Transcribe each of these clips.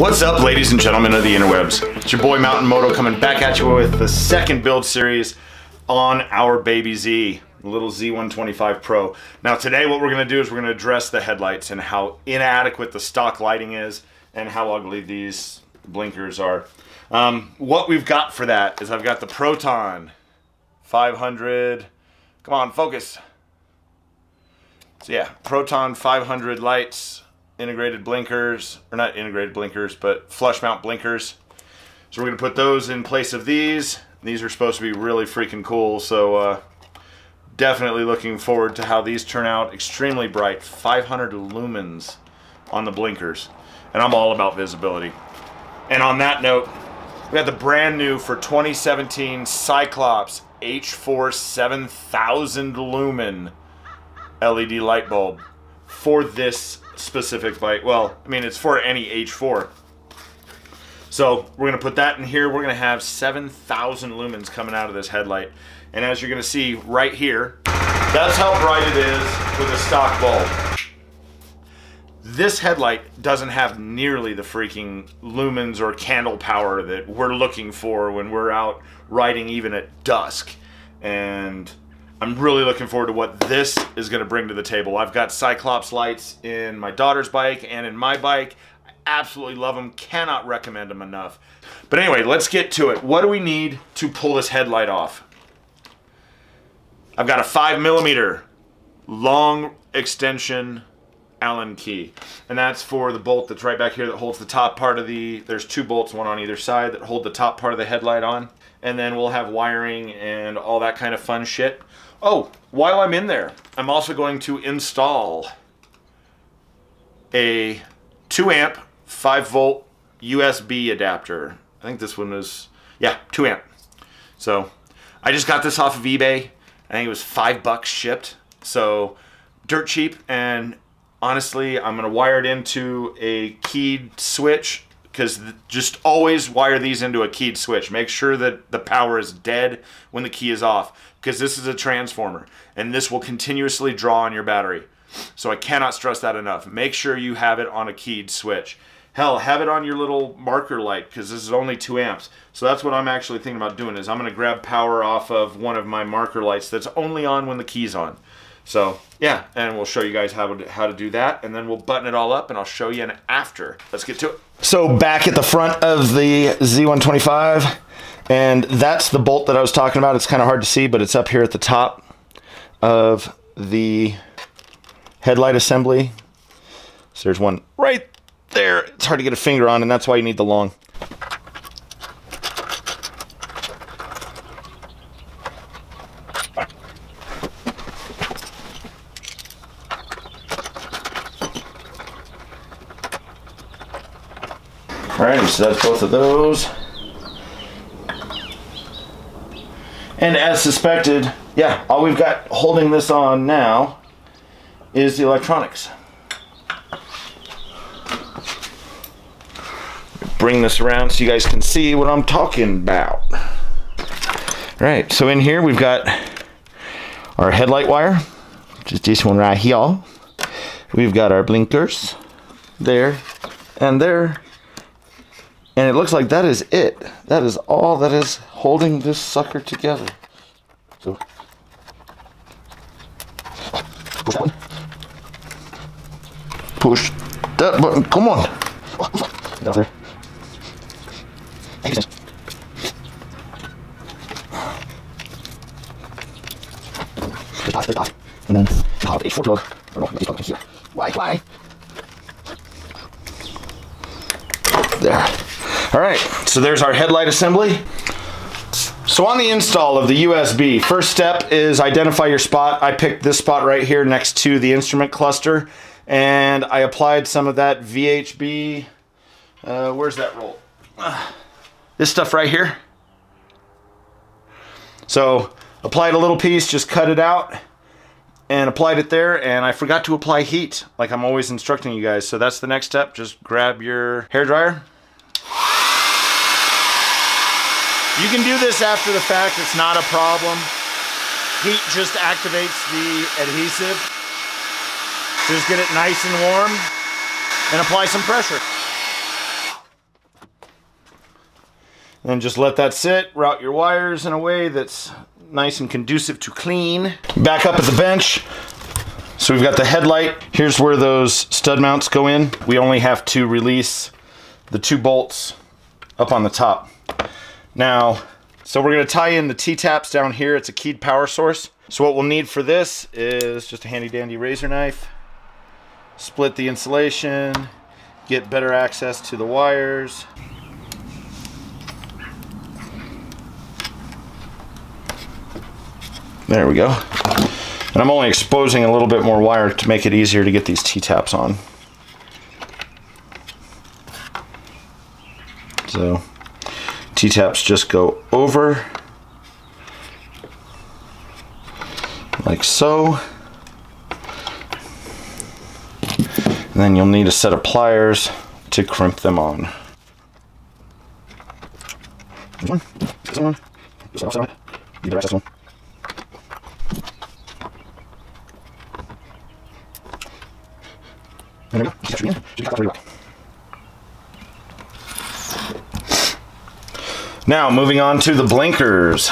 What's up, ladies and gentlemen of the interwebs? It's your boy MtnMoto coming back at you with the second build series on our baby Z, the little Z125PRO. Now today what we're going to do is we're going to address the headlights and how inadequate the stock lighting is and how ugly these blinkers are. What we've got for that is I've got the Proton 500, come on, focus. So yeah, Proton 500 lights, integrated blinkers, or not integrated blinkers, but flush mount blinkers. So we're going to put those in place of these. These are supposed to be really freaking cool, so definitely looking forward to how these turn out. Extremely bright, 500 lumens on the blinkers, and I'm all about visibility. And on that note, we got the brand new for 2017 Cyclops H4 7000 lumen LED light bulb for this specific bike. Well, I mean, it's for any H4. So we're going to put that in here. We're going to have 7,000 lumens coming out of this headlight. And as you're going to see right here, that's how bright it is with a stock bulb. This headlight doesn't have nearly the freaking lumens or candle power that we're looking for when we're out riding even at dusk. And I'm really looking forward to what this is going to bring to the table. I've got Cyclops lights in my daughter's bike and in my bike. I absolutely love them. Cannot recommend them enough. But anyway, let's get to it. What do we need to pull this headlight off? I've got a 5mm long extension Allen key. And that's for the bolt that's right back here that holds the top part of the... There's two bolts, one on either side, that hold the top part of the headlight on. And then we'll have wiring and all that kind of fun shit. Oh, while I'm in there, I'm also going to install a 2 amp, 5 volt USB adapter. I think this one was, yeah, 2 amp. So I just got this off of eBay. I think it was $5 shipped. So dirt cheap, and honestly, I'm gonna wire it into a keyed switch, because just always wire these into a keyed switch. Make sure that the power is dead when the key is off, because this is a transformer and this will continuously draw on your battery. So I cannot stress that enough. Make sure you have it on a keyed switch. Hell, have it on your little marker light, because this is only 2 amps. So that's what I'm actually thinking about doing, is I'm going to grab power off of one of my marker lights that's only on when the key's on. So yeah, and we'll show you guys how to do that, and then we'll button it all up and I'll show you an after. Let's get to it. So back at the front of the Z125, and that's the bolt that I was talking about. It's kind of hard to see, but it's up here at the top of the headlight assembly. So there's one right there. It's hard to get a finger on, and that's why you need the long. Alright, so that's both of those. And as suspected, yeah, all we've got holding this on now is the electronics. Bring this around so you guys can see what I'm talking about. Alright, so in here we've got our headlight wire, which is this one right here. We've got our blinkers there and there. And it looks like that is it. That is all that is holding this sucker together. So, push that one. Push that button. Come on. Down there. And then pop H4 plug. Or no, this plug here. Why? There. Alright, so there's our headlight assembly. So on the install of the USB, first step is identify your spot. I picked this spot right here next to the instrument cluster, and I applied some of that VHB, where's that roll? This stuff right here. So applied a little piece, just cut it out, and applied it there, and I forgot to apply heat, like I'm always instructing you guys. So that's the next step. Just grab your hairdryer. You can do this after the fact, it's not a problem. Heat just activates the adhesive. Just get it nice and warm and apply some pressure. Then just let that sit, route your wires in a way that's nice and conducive to clean. Back up at the bench. So we've got the headlight. Here's where those stud mounts go in. We only have to release the 2 bolts up on the top. Now, so we're gonna tie in the T-taps down here. It's a keyed power source. So what we'll need for this is just a handy dandy razor knife. Split the insulation, get better access to the wires. There we go. And I'm only exposing a little bit more wire to make it easier to get these T-taps on. So T-taps just go over like so. And then you'll need a set of pliers to crimp them on. This one, this one, this outside, the rest of this one. There we go. Now moving on to the blinkers.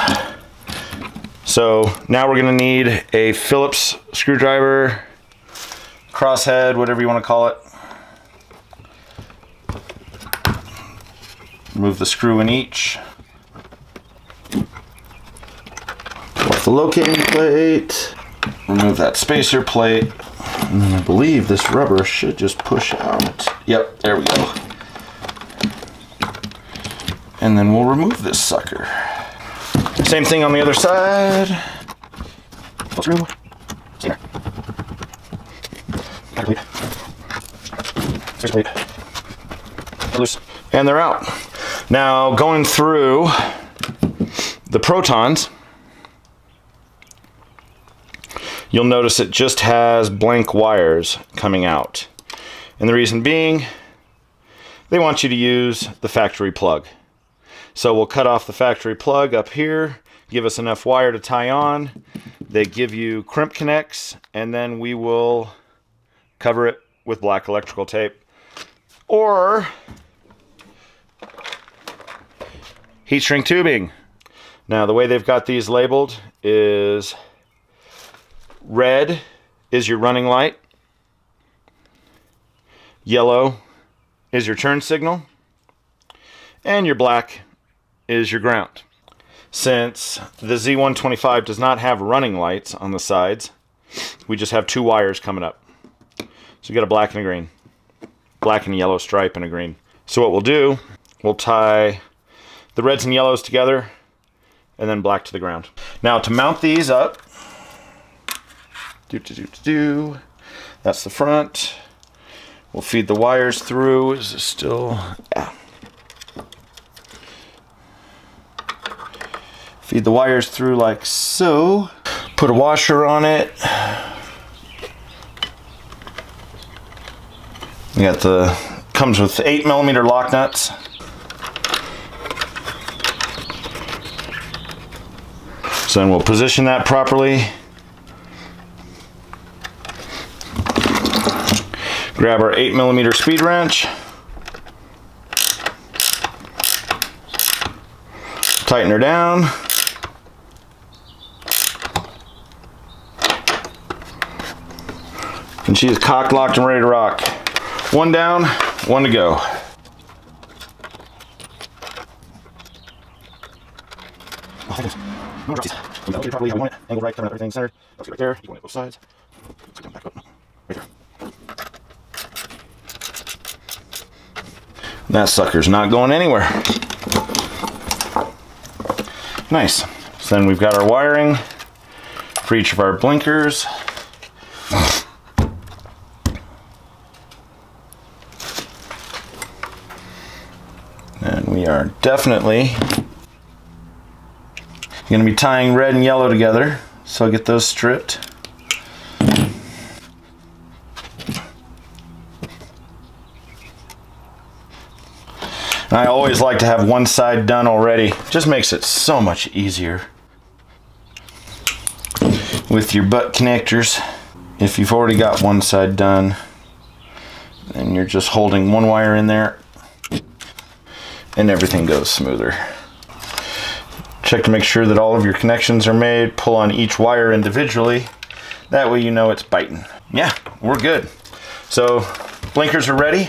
So now we're going to need a Phillips screwdriver, crosshead, whatever you want to call it. Remove the screw in each. Pull off the locating plate. Remove that spacer plate. And I believe this rubber should just push out. Yep, there we go. And then we'll remove this sucker. Same thing on the other side. Screw. See there. Back plate. Spacer plate. Loose. And they're out. Now going through the Protons, you'll notice it just has blank wires coming out. And the reason being, they want you to use the factory plug. So we'll cut off the factory plug up here, give us enough wire to tie on. They give you crimp connects, and then we will cover it with black electrical tape. Or heat shrink tubing. Now the way they've got these labeled is red is your running light, yellow is your turn signal, and your black is your ground. Since the Z125 does not have running lights on the sides, we just have 2 wires coming up. So you got a black and a green. Black and yellow stripe and a green. So what we'll do, we'll tie the reds and yellows together and then black to the ground. Now to mount these up, that's the front. We'll feed the wires through. Is it still? Yeah. Feed the wires through like so. Put a washer on it. We got the, comes with 8mm lock nuts. So then we'll position that properly. Grab our 8mm speed wrench. Tighten her down. And she is cocked, locked, and ready to rock. 1 down, 1 to go. Properly how we want it. Angle right, turn everything centered. Let's get right there. You want it both sides. Let's come back up. Right there. That sucker's not going anywhere. Nice. So then we've got our wiring for each of our blinkers. And we are definitely going to be tying red and yellow together. So I'll get those stripped. I always like to have one side done already. Just makes it so much easier with your butt connectors. If you've already got one side done, then you're just holding one wire in there and everything goes smoother. Check to make sure that all of your connections are made. Pull on each wire individually. That way you know it's biting. Yeah, we're good. So blinkers are ready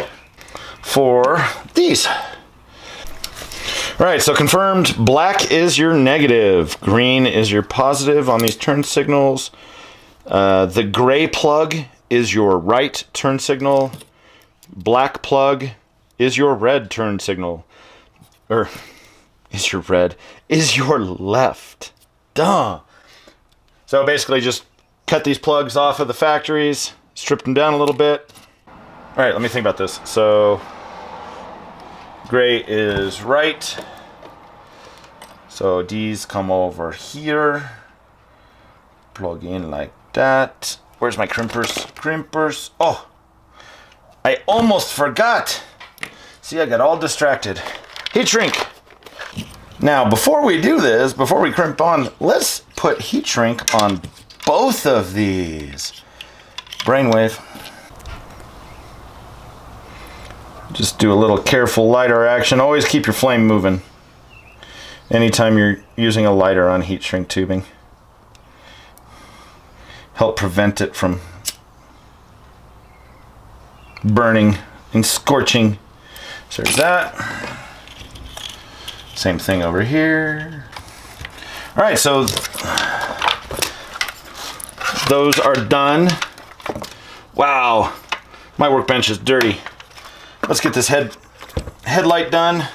for these. All right, so confirmed, black is your negative, green is your positive on these turn signals. The gray plug is your right turn signal. Black plug is your red turn signal. Or, is your left. Duh. So basically just cut these plugs off of the factories, strip them down a little bit. All right, let me think about this. So, gray is right. So these come over here. Plug in like that. Where's my crimpers? Crimpers. Oh, I almost forgot. See, I got all distracted. Heat shrink. Now, before we do this, before we crimp on, let's put heat shrink on both of these. Brainwave. Just do a little careful lighter action. Always keep your flame moving anytime you're using a lighter on heat shrink tubing. Help prevent it from burning and scorching. So there's that. Same thing over here. All right, so those are done. Wow, my workbench is dirty. Let's get this headlight done.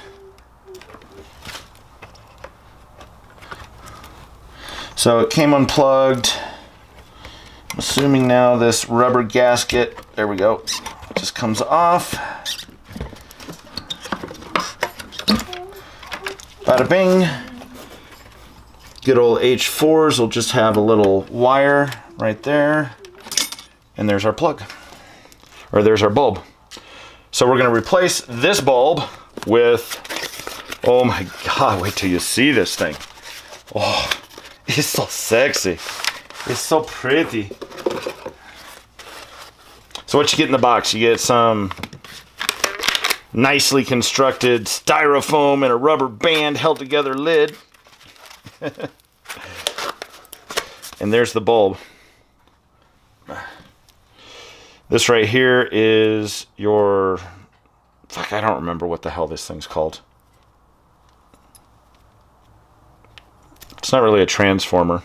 So it came unplugged. I'm assuming now this rubber gasket, there we go, just comes off. Bada bing. Good old H4s will just have a little wire right there. And there's our plug. Or there's our bulb. So we're going to replace this bulb with, oh my God, wait till you see this thing. Oh, it's so sexy. It's so pretty. So what you get in the box? You get some nicely constructed styrofoam and a rubber band held together lid. And there's the bulb. This right here is your, fuck, I don't remember what the hell this thing's called. It's not really a transformer,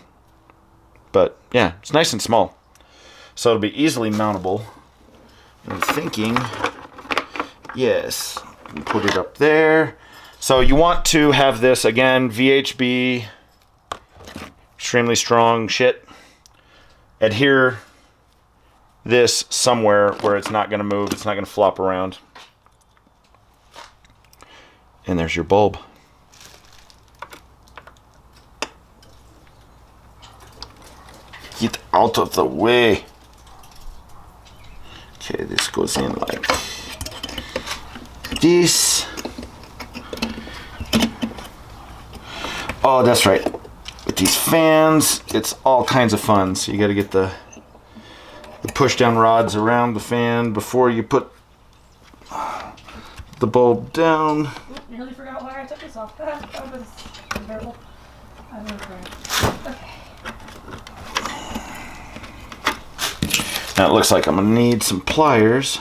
but yeah, it's nice and small. So it'll be easily mountable. I'm thinking, yes, put it up there. So you want to have this, again, VHB, extremely strong shit. Adhere this somewhere where it's not going to move, it's not going to flop around. And there's your bulb. Get out of the way. Okay, this goes in like this. Oh, that's right. With these fans, it's all kinds of fun. So you got to get the push down rods around the fan before you put the bulb down. I nearly forgot why I took this off. That was terrible. I don't know. Okay. Now it looks like I'm gonna need some pliers.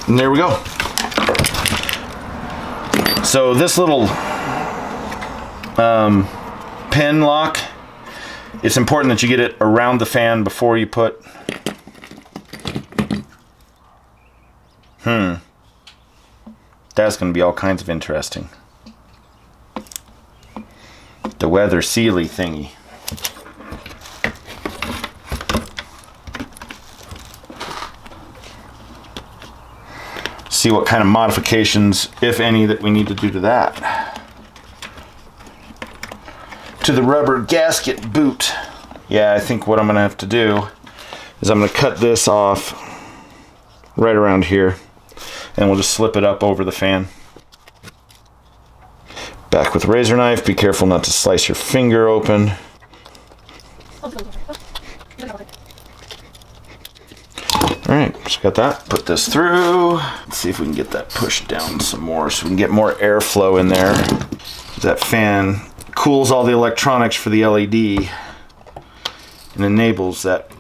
And there we go. So this little pin lock, it's important that you get it around the fan before you put that's going to be all kinds of interesting. The weather sealy thingy. See what kind of modifications, if any, that we need to do to that. To the rubber gasket boot. Yeah, I think what I'm going to have to do is I'm going to cut this off right around here. And we'll just slip it up over the fan. Back with a razor knife. Be careful not to slice your finger open. I'll do it. right, just got that. Put this through. Let's see if we can get that pushed down some more so we can get more airflow in there. That fan cools all the electronics for the LED and enables that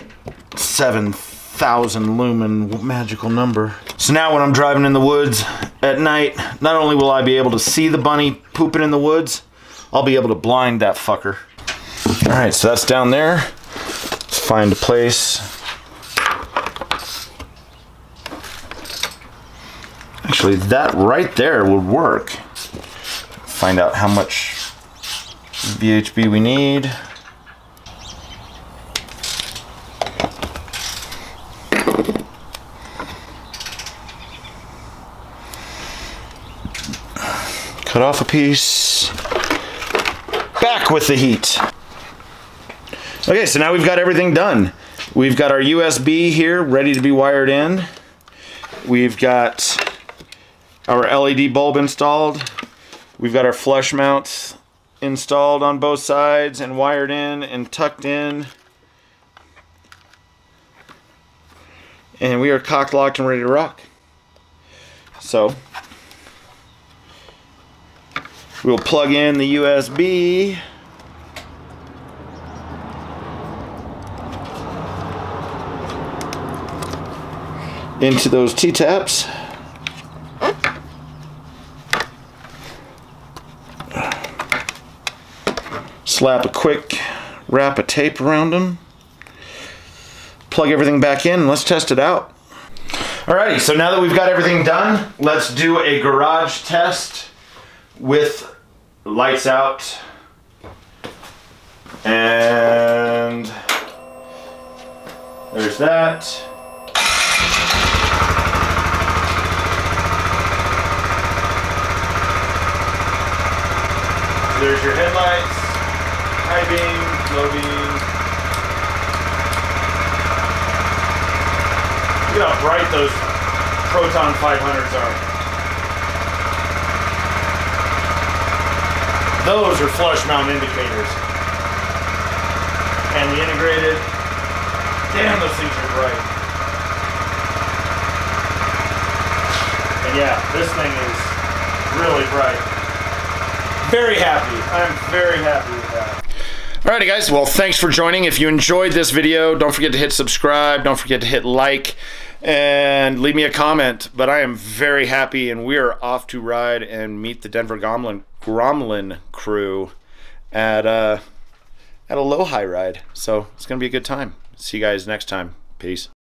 7,000 lumen magical number. So now when I'm driving in the woods at night, not only will I be able to see the bunny pooping in the woods, I'll be able to blind that fucker. All right, so that's down there. Let's find a place. Actually, that right there would work. Find out how much VHB we need. Cut off a piece. Back with the heat. Okay, so now we've got everything done. We've got our USB here ready to be wired in. We've got our LED bulb installed. We've got our flush mounts installed on both sides and wired in and tucked in. And we are cock locked and ready to rock. So we'll plug in the USB. Into those T-taps. Slap a quick wrap of tape around them. Plug everything back in and let's test it out. Alrighty, so now that we've got everything done, let's do a garage test with lights out. And there's that. There's your headlights, high beam, low beam. Look at how bright those Proton 500s are. Those are flush mount indicators. And the integrated, damn, those things are bright. And yeah, this thing is really bright. Very happy. I'm very happy with that. Alrighty guys, well thanks for joining. If you enjoyed this video, don't forget to hit subscribe, don't forget to hit like, and leave me a comment. But I am very happy and we are off to ride and meet the Denver Gromlin crew at a low high ride. So it's gonna be a good time. See you guys next time. Peace.